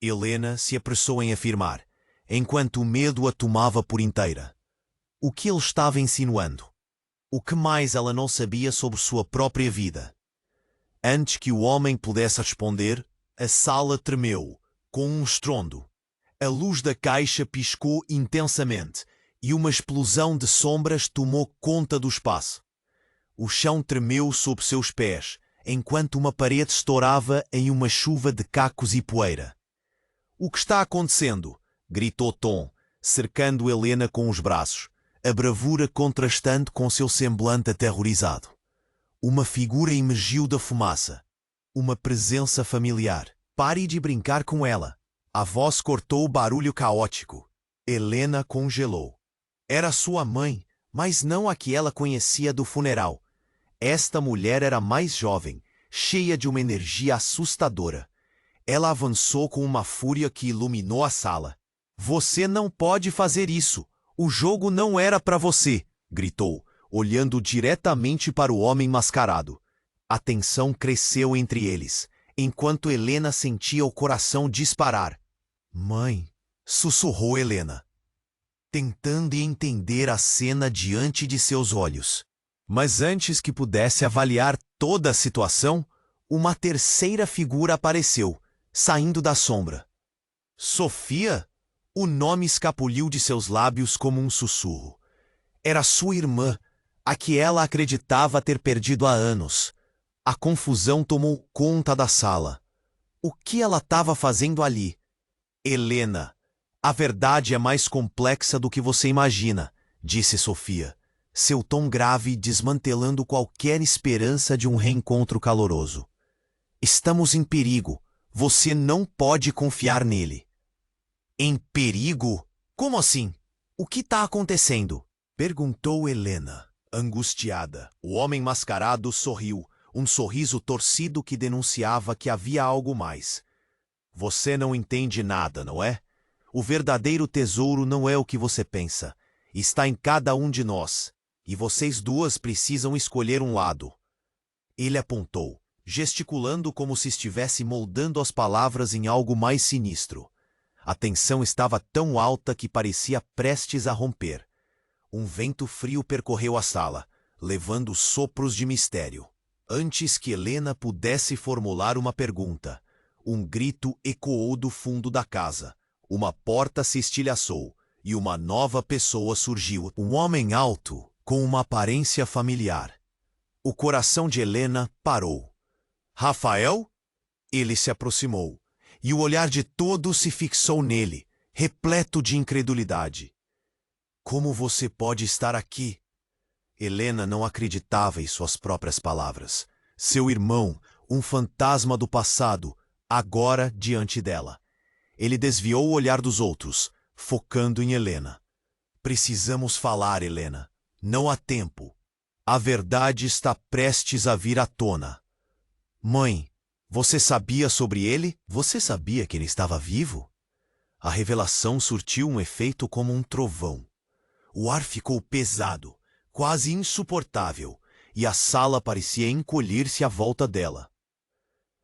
A: Helena se apressou em afirmar, enquanto o medo a tomava por inteira. O que ele estava insinuando? O que mais ela não sabia sobre sua própria vida? Antes que o homem pudesse responder, a sala tremeu, com um estrondo. A luz da caixa piscou intensamente e uma explosão de sombras tomou conta do espaço. O chão tremeu sob seus pés, enquanto uma parede estourava em uma chuva de cacos e poeira. O que está acontecendo? Gritou Tom, cercando Helena com os braços, a bravura contrastando com seu semblante aterrorizado. Uma figura emergiu da fumaça. Uma presença familiar. Pare de brincar com ela. A voz cortou o barulho caótico. Helena congelou. Era sua mãe, mas não a que ela conhecia do funeral. Esta mulher era mais jovem, cheia de uma energia assustadora. Ela avançou com uma fúria que iluminou a sala. Você não pode fazer isso. O jogo não era para você, gritou, olhando diretamente para o homem mascarado. A tensão cresceu entre eles, enquanto Helena sentia o coração disparar. Mãe, sussurrou Helena, tentando entender a cena diante de seus olhos. Mas antes que pudesse avaliar toda a situação, uma terceira figura apareceu, saindo da sombra. Sofia? O nome escapuliu de seus lábios como um sussurro. Era sua irmã, a que ela acreditava ter perdido há anos. A confusão tomou conta da sala. O que ela estava fazendo ali? Helena, a verdade é mais complexa do que você imagina, disse Sofia, seu tom grave desmantelando qualquer esperança de um reencontro caloroso. Estamos em perigo. Você não pode confiar nele. Em perigo? Como assim? O que está acontecendo? Perguntou Helena, angustiada. O homem mascarado sorriu, um sorriso torcido que denunciava que havia algo mais. Você não entende nada, não é? O verdadeiro tesouro não é o que você pensa. Está em cada um de nós. E vocês duas precisam escolher um lado. Ele apontou, gesticulando como se estivesse moldando as palavras em algo mais sinistro. A tensão estava tão alta que parecia prestes a romper. Um vento frio percorreu a sala, levando sopros de mistério. Antes que Helena pudesse formular uma pergunta, um grito ecoou do fundo da casa. Uma porta se estilhaçou e uma nova pessoa surgiu. Um homem alto, com uma aparência familiar. O coração de Helena parou. Rafael? Ele se aproximou, e o olhar de todos se fixou nele, repleto de incredulidade. Como você pode estar aqui? Helena não acreditava em suas próprias palavras. Seu irmão, um fantasma do passado, agora diante dela. Ele desviou o olhar dos outros, focando em Helena. Precisamos falar, Helena. Não há tempo. A verdade está prestes a vir à tona. Mãe, você sabia sobre ele? Você sabia que ele estava vivo? A revelação surtiu um efeito como um trovão. O ar ficou pesado, quase insuportável, e a sala parecia encolher-se à volta dela.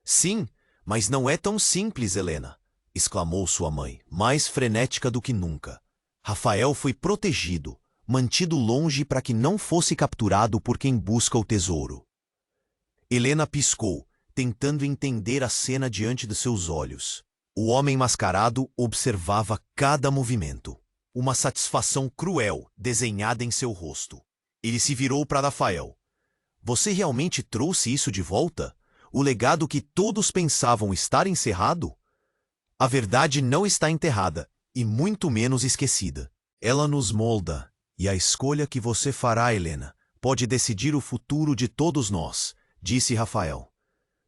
A: Sim, mas não é tão simples, Helena, exclamou sua mãe, mais frenética do que nunca. Rafael foi protegido, mantido longe para que não fosse capturado por quem busca o tesouro. Helena piscou, tentando entender a cena diante de seus olhos. O homem mascarado observava cada movimento. Uma satisfação cruel desenhada em seu rosto. Ele se virou para Rafael. Você realmente trouxe isso de volta? O legado que todos pensavam estar encerrado? A verdade não está enterrada, e muito menos esquecida. Ela nos molda, e a escolha que você fará, Helena, pode decidir o futuro de todos nós, disse Rafael.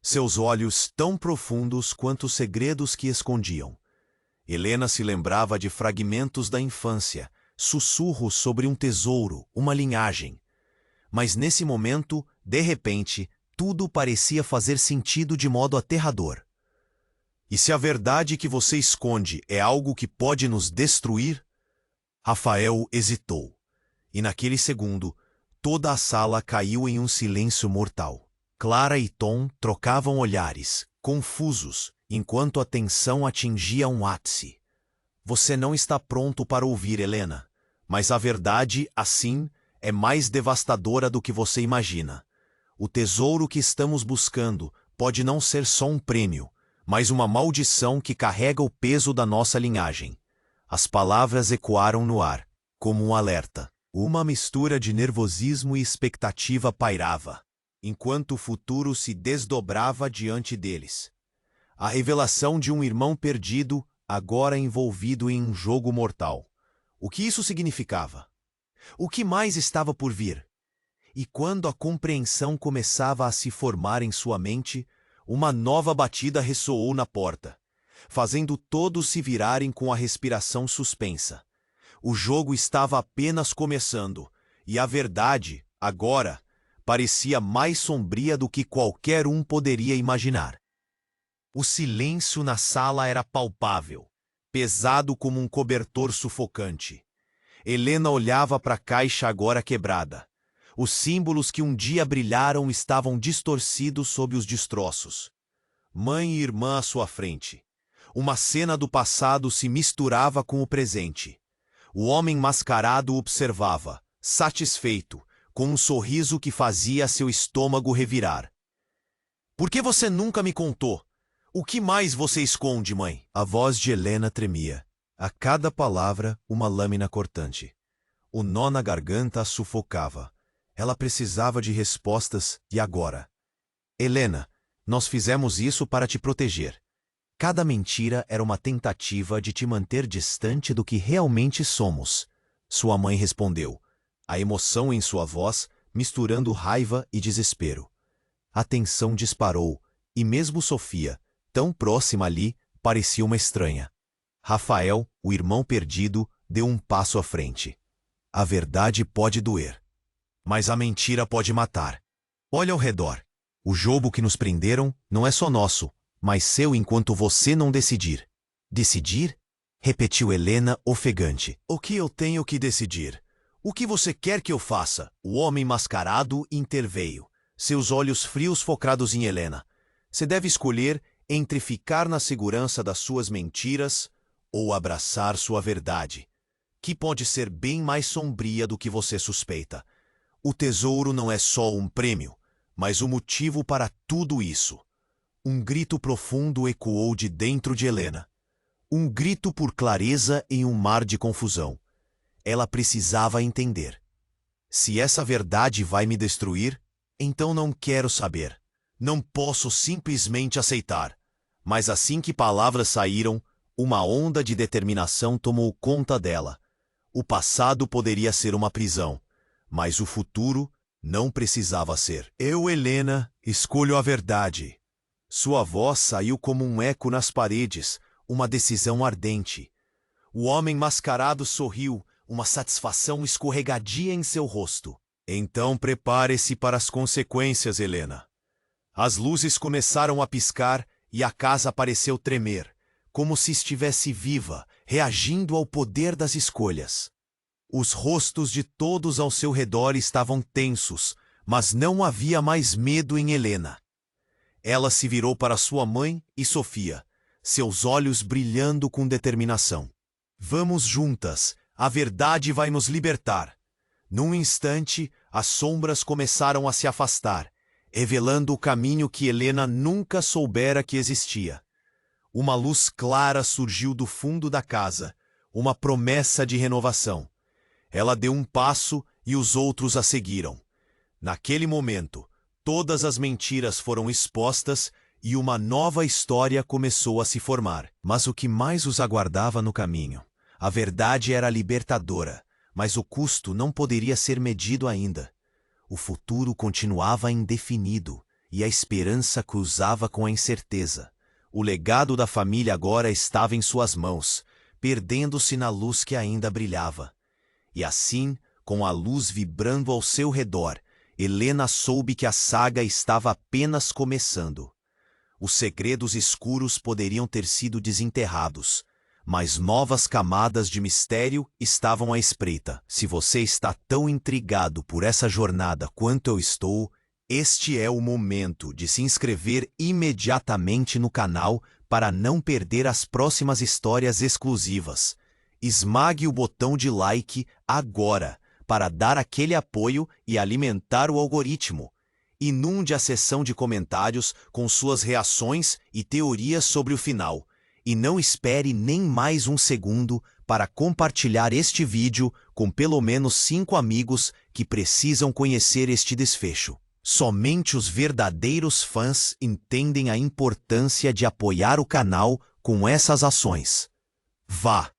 A: Seus olhos tão profundos quanto os segredos que escondiam. Helena se lembrava de fragmentos da infância, sussurros sobre um tesouro, uma linhagem. Mas nesse momento, de repente, tudo parecia fazer sentido de modo aterrador. E se a verdade que você esconde é algo que pode nos destruir? Rafael hesitou. E naquele segundo, toda a sala caiu em um silêncio mortal. Clara e Tom trocavam olhares, confusos, enquanto a tensão atingia um ápice. Você não está pronto para ouvir, Helena. Mas a verdade, assim, é mais devastadora do que você imagina. O tesouro que estamos buscando pode não ser só um prêmio, mas uma maldição que carrega o peso da nossa linhagem. As palavras ecoaram no ar, como um alerta. Uma mistura de nervosismo e expectativa pairava, enquanto o futuro se desdobrava diante deles. A revelação de um irmão perdido, agora envolvido em um jogo mortal. O que isso significava? O que mais estava por vir? E quando a compreensão começava a se formar em sua mente, uma nova batida ressoou na porta, fazendo todos se virarem com a respiração suspensa. O jogo estava apenas começando, e a verdade, agora, parecia mais sombria do que qualquer um poderia imaginar. O silêncio na sala era palpável, pesado como um cobertor sufocante. Helena olhava para a caixa agora quebrada. Os símbolos que um dia brilharam estavam distorcidos sob os destroços. Mãe e irmã à sua frente. Uma cena do passado se misturava com o presente. O homem mascarado observava, satisfeito, com um sorriso que fazia seu estômago revirar. Por que você nunca me contou? O que mais você esconde, mãe? A voz de Helena tremia. A cada palavra, uma lâmina cortante. O nó na garganta a sufocava. Ela precisava de respostas, e agora? Helena, nós fizemos isso para te proteger. Cada mentira era uma tentativa de te manter distante do que realmente somos. Sua mãe respondeu, a emoção em sua voz misturando raiva e desespero. A tensão disparou, e mesmo Sofia, tão próxima ali, parecia uma estranha. Rafael, o irmão perdido, deu um passo à frente. A verdade pode doer, mas a mentira pode matar. Olha ao redor. O jogo que nos prenderam não é só nosso, mas seu enquanto você não decidir. Decidir? Repetiu Helena, ofegante. O que eu tenho que decidir? O que você quer que eu faça? O homem mascarado interveio, seus olhos frios focados em Helena. Você deve escolher entre ficar na segurança das suas mentiras ou abraçar sua verdade, que pode ser bem mais sombria do que você suspeita. O tesouro não é só um prêmio, mas o motivo para tudo isso. Um grito profundo ecoou de dentro de Helena. Um grito por clareza em um mar de confusão. Ela precisava entender. Se essa verdade vai me destruir, então não quero saber. Não posso simplesmente aceitar. Mas assim que palavras saíram, uma onda de determinação tomou conta dela. O passado poderia ser uma prisão, mas o futuro não precisava ser. Eu, Helena, escolho a verdade. Sua voz saiu como um eco nas paredes, uma decisão ardente. O homem mascarado sorriu, uma satisfação escorregadia em seu rosto. Então prepare-se para as consequências, Helena. As luzes começaram a piscar e a casa pareceu tremer, como se estivesse viva, reagindo ao poder das escolhas. Os rostos de todos ao seu redor estavam tensos, mas não havia mais medo em Helena. Ela se virou para sua mãe e Sofia, seus olhos brilhando com determinação. Vamos juntas, a verdade vai nos libertar. Num instante, as sombras começaram a se afastar, revelando o caminho que Helena nunca soubera que existia. Uma luz clara surgiu do fundo da casa, uma promessa de renovação. Ela deu um passo e os outros a seguiram. Naquele momento, todas as mentiras foram expostas e uma nova história começou a se formar. Mas o que mais os aguardava no caminho? A verdade era libertadora, mas o custo não poderia ser medido ainda. o futuro continuava indefinido e a esperança cruzava com a incerteza. O legado da família agora estava em suas mãos, perdendo-se na luz que ainda brilhava. E assim, com a luz vibrando ao seu redor, Helena soube que a saga estava apenas começando. Os segredos escuros poderiam ter sido desenterrados, mas novas camadas de mistério estavam à espreita. Se você está tão intrigado por essa jornada quanto eu estou, este é o momento de se inscrever imediatamente no canal para não perder as próximas histórias exclusivas. Esmague o botão de like agora para dar aquele apoio e alimentar o algoritmo. Inunde a seção de comentários com suas reações e teorias sobre o final. E não espere nem mais um segundo para compartilhar este vídeo com pelo menos 5 amigos que precisam conhecer este desfecho. Somente os verdadeiros fãs entendem a importância de apoiar o canal com essas ações. Vá!